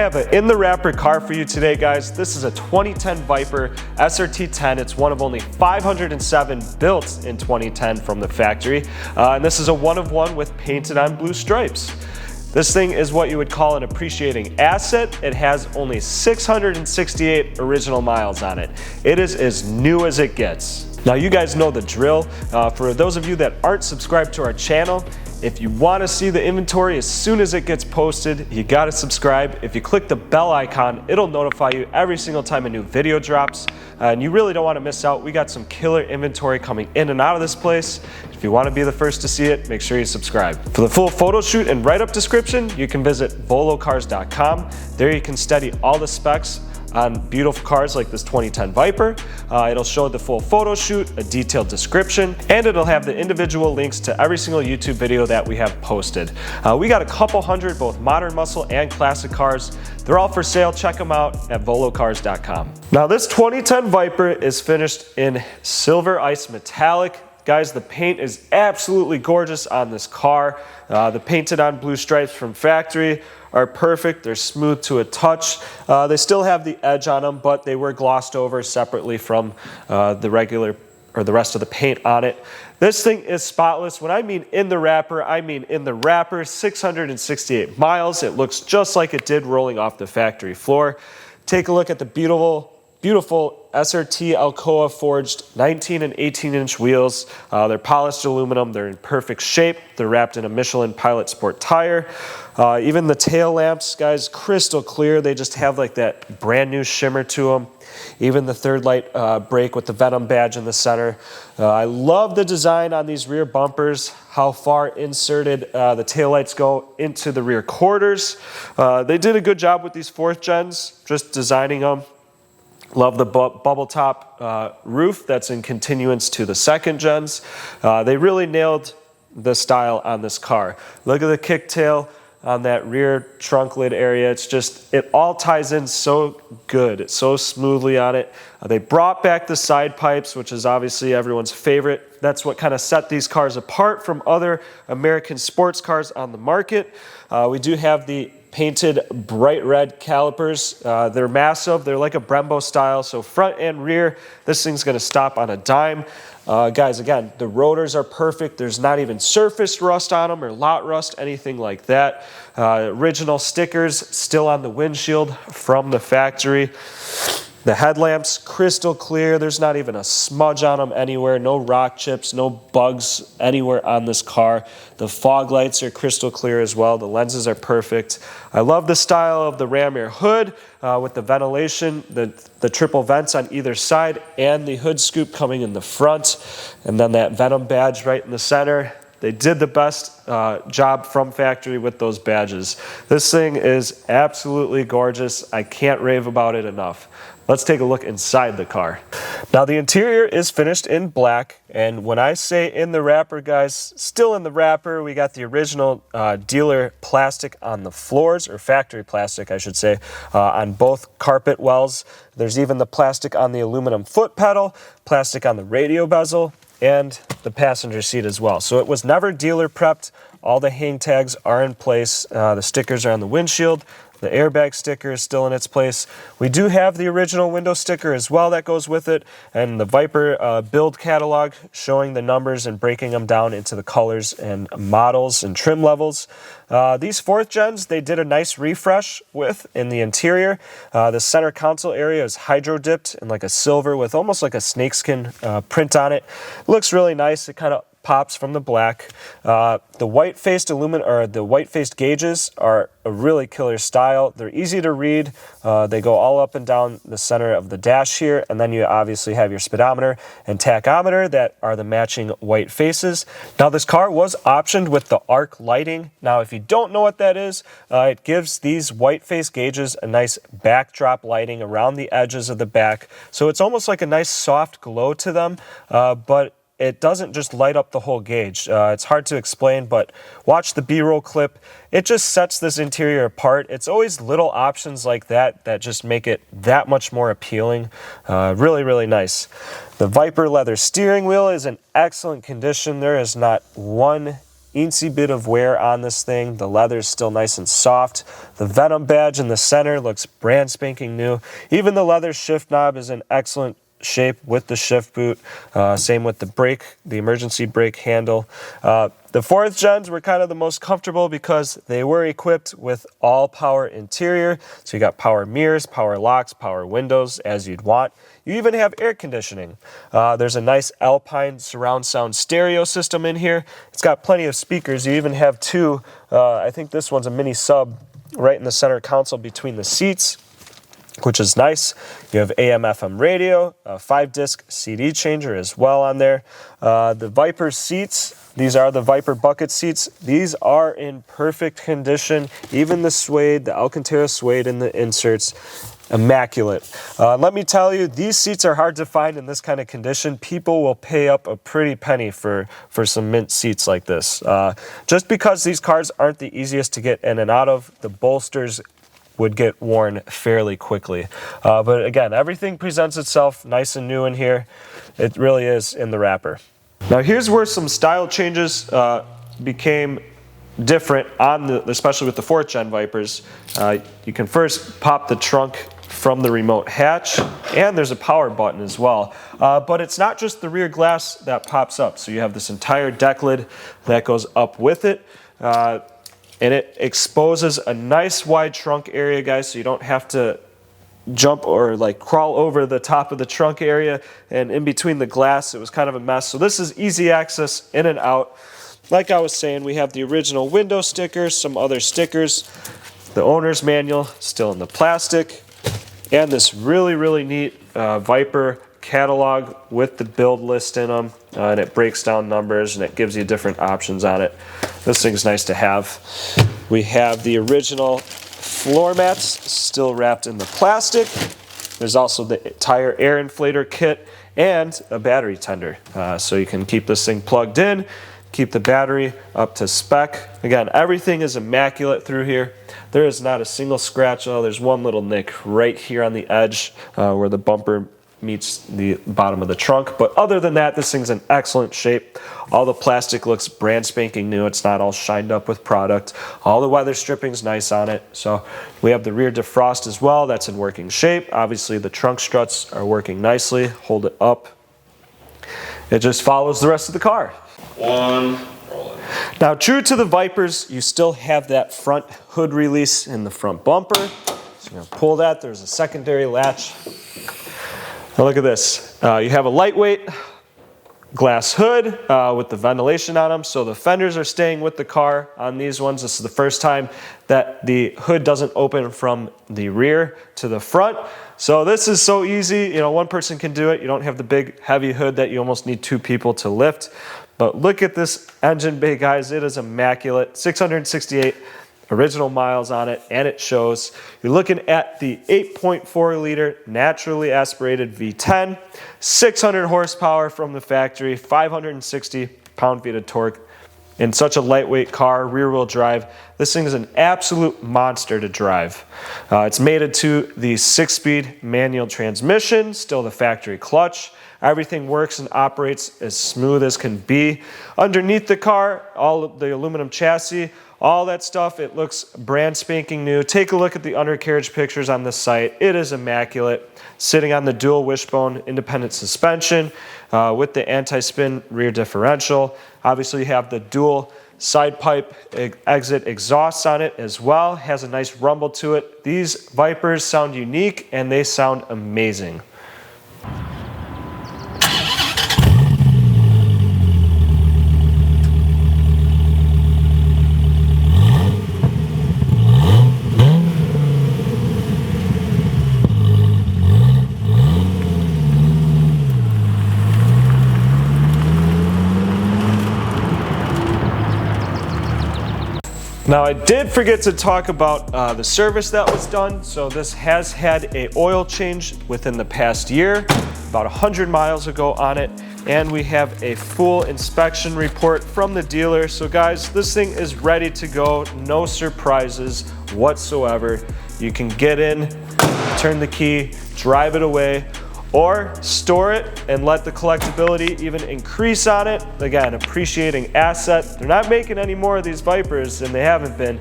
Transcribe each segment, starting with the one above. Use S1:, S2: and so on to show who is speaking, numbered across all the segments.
S1: have an in the wrapper car for you today, guys. This is a 2010 Viper SRT-10. It's one of only 507 built in 2010 from the factory. And this is a one of one with painted on blue stripes. This thing is what you would call an appreciating asset. It has only 668 original miles on it. It is as new as it gets. Now you guys know the drill. For those of you that aren't subscribed to our channel, if you want to see the inventory as soon as it gets posted, you got to subscribe. If you click the bell icon, it'll notify you every single time a new video drops. And you really don't want to miss out. We got some killer inventory coming in and out of this place. If you want to be the first to see it, make sure you subscribe. For the full photo shoot and write-up description, you can visit volocars.com. There you can study all the specs on beautiful cars like this 2010 Viper. It'll show the full photo shoot, a detailed description, and it'll have the individual links to every single YouTube video that we have posted. We got a couple hundred both modern muscle and classic cars. They're all for sale. Check them out at volocars.com. Now this 2010 Viper is finished in silver ice metallic. Guys, the paint is absolutely gorgeous on this car. The painted on blue stripes from factory are perfect. They're smooth to a touch. They still have the edge on them, but they were glossed over separately from the regular or the rest of the paint on it. This thing is spotless. When I mean in the wrapper, I mean in the wrapper. 668 miles. It looks just like it did rolling off the factory floor. Take a look at the beautiful SRT Alcoa forged 19 and 18-inch wheels. They're polished aluminum. They're in perfect shape. They're wrapped in a Michelin Pilot Sport tire. Even the tail lamps, guys, crystal clear. They just have like that brand new shimmer to them. Even the third light brake with the Venom badge in the center. I love the design on these rear bumpers, how far inserted the taillights go into the rear quarters. They did a good job with these 4th gens, just designing them. Love the bubble top roof that's in continuance to the 2nd gens. They really nailed the style on this car. Look at the kicktail on that rear trunk lid area. It's just, it all ties in so good. It's so smoothly on it. They brought back the side pipes, which is obviously everyone's favorite. That's what kind of set these cars apart from other American sports cars on the market. We do have the painted bright red calipers. They're massive. They're like a Brembo style, so front and rear, this thing's going to stop on a dime. Guys, again, the rotors are perfect. There's not even surface rust on them or lot rust, anything like that. Original stickers still on the windshield from the factory. The headlamps, crystal clear. There's not even a smudge on them anywhere. No rock chips, no bugs anywhere on this car. The fog lights are crystal clear as well. The lenses are perfect. I love the style of the ram air hood with the ventilation, the triple vents on either side, and the hood scoop coming in the front. And then that Venom badge right in the center. They did the best job from factory with those badges. This thing is absolutely gorgeous. I can't rave about it enough. Let's take a look inside the car. Now the interior is finished in black, and when I say in the wrapper, guys, still in the wrapper. We got the original dealer plastic on the floors, or factory plastic I should say, on both carpet wells. There's even the plastic on the aluminum foot pedal, plastic on the radio bezel, and the passenger seat as well. So it was never dealer prepped. All the hang tags are in place. The stickers are on the windshield. The airbag sticker is still in its place. We do have the original window sticker as well that goes with it, and the Viper build catalog showing the numbers and breaking them down into the colors and models and trim levels. These 4th gens, they did a nice refresh with in the interior. The center console area is hydro dipped in like a silver with almost like a snakeskin print on it. It looks really nice. It kind of pops from the black. The white-faced the white-faced gauges are a really killer style. They're easy to read. They go all up and down the center of the dash here, and then you obviously have your speedometer and tachometer that are the matching white faces. Now this car was optioned with the arc lighting. Now if you don't know what that is, it gives these white face gauges a nice backdrop lighting around the edges of the back. So it's almost like a nice soft glow to them, but it doesn't just light up the whole gauge. It's hard to explain, but watch the B-roll clip. It just sets this interior apart. It's always little options like that that just make it that much more appealing. Really, really nice. The Viper leather steering wheel is in excellent condition. There is not one teensy bit of wear on this thing. The leather is still nice and soft. The Venom badge in the center looks brand spanking new. Even the leather shift knob is in excellent shape with the shift boot. Same with the brake, the emergency brake handle. The 4th gens were kind of the most comfortable because they were equipped with all power interior. So you got power mirrors, power locks, power windows as you'd want. You even have air conditioning. There's a nice Alpine surround sound stereo system in here. It's got plenty of speakers. You even have 2, I think this one's a mini sub right in the center console between the seats, which is nice. You have AM FM radio, a 5-disc CD changer as well on there. The Viper seats, these are the Viper bucket seats. These are in perfect condition. Even the suede, the Alcantara suede in the inserts, immaculate. Let me tell you, these seats are hard to find in this kind of condition. People will pay up a pretty penny for some mint seats like this. Just because these cars aren't the easiest to get in and out of, the bolsters would get worn fairly quickly. But again, everything presents itself nice and new in here. It really is in the wrapper. Now here's where some style changes became different on especially with the 4th gen Vipers. You can first pop the trunk from the remote hatch, and there's a power button as well. But it's not just the rear glass that pops up. So you have this entire deck lid that goes up with it. And it exposes a nice wide trunk area, guys, so you don't have to jump or like crawl over the top of the trunk area and in between the glass. It was kind of a mess. So this is easy access in and out. Like I was saying, we have the original window stickers, some other stickers, the owner's manual still in the plastic, and this really, really neat Viper catalog with the build list in them, and it breaks down numbers and it gives you different options on it. This thing's nice to have. We have the original floor mats still wrapped in the plastic. There's also the tire air inflator kit and a battery tender. So you can keep this thing plugged in, keep the battery up to spec. Again, everything is immaculate through here. There is not a single scratch. Oh, there's one little nick right here on the edge where the bumper meets the bottom of the trunk, but other than that, this thing's in excellent shape. All the plastic looks brand spanking new. It's not all shined up with product. All the weather stripping's nice on it. So we have the rear defrost as well. That's in working shape. Obviously the trunk struts are working nicely. Hold it up. It just follows the rest of the car. Now, true to the Vipers, you still have that front hood release in the front bumper. So you're gonna pull that. There's a secondary latch. Now look at this. You have a lightweight glass hood with the ventilation on them, so the fenders are staying with the car on these ones. This is the first time that the hood doesn't open from the rear to the front. So this is so easy. You know, one person can do it. You don't have the big heavy hood that you almost need 2 people to lift. But look at this engine bay, guys. It is immaculate. 668 original miles on it, and it shows. You're looking at the 8.4 liter naturally aspirated V10, 600 horsepower from the factory, 560 pound-feet of torque. In such a lightweight car, rear-wheel drive, this thing is an absolute monster to drive. It's mated to the 6-speed manual transmission, still the factory clutch. Everything works and operates as smooth as can be. Underneath the car, all of the aluminum chassis, all that stuff, it looks brand spanking new. Take a look at the undercarriage pictures on the site. It is immaculate. Sitting on the dual wishbone independent suspension with the anti-spin rear differential. Obviously you have the dual side pipe exit exhausts on it as well. Has a nice rumble to it. These Vipers sound unique and they sound amazing. Now I did forget to talk about the service that was done. So this has had an oil change within the past year, about 100 miles ago on it. And we have a full inspection report from the dealer. So guys, this thing is ready to go. No surprises whatsoever. You can get in, turn the key, drive it away. or store it and let the collectability even increase on it. Again, appreciating asset. They're not making any more of these Vipers, and they haven't been.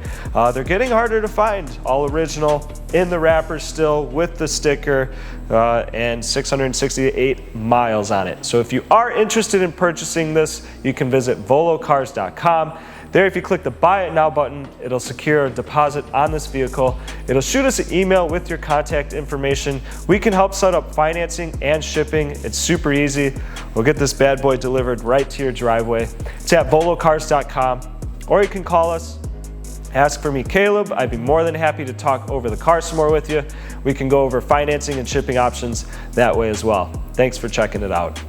S1: They're getting harder to find. All original, in the wrapper still, with the sticker, and 668 miles on it. So if you are interested in purchasing this, you can visit volocars.com. There, if you click the Buy It Now button, it'll secure a deposit on this vehicle. It'll shoot us an email with your contact information. We can help set up financing and shipping. It's super easy. We'll get this bad boy delivered right to your driveway. It's at volocars.com, or you can call us. Ask for me, Caleb. I'd be more than happy to talk over the car some more with you. We can go over financing and shipping options that way as well. Thanks for checking it out.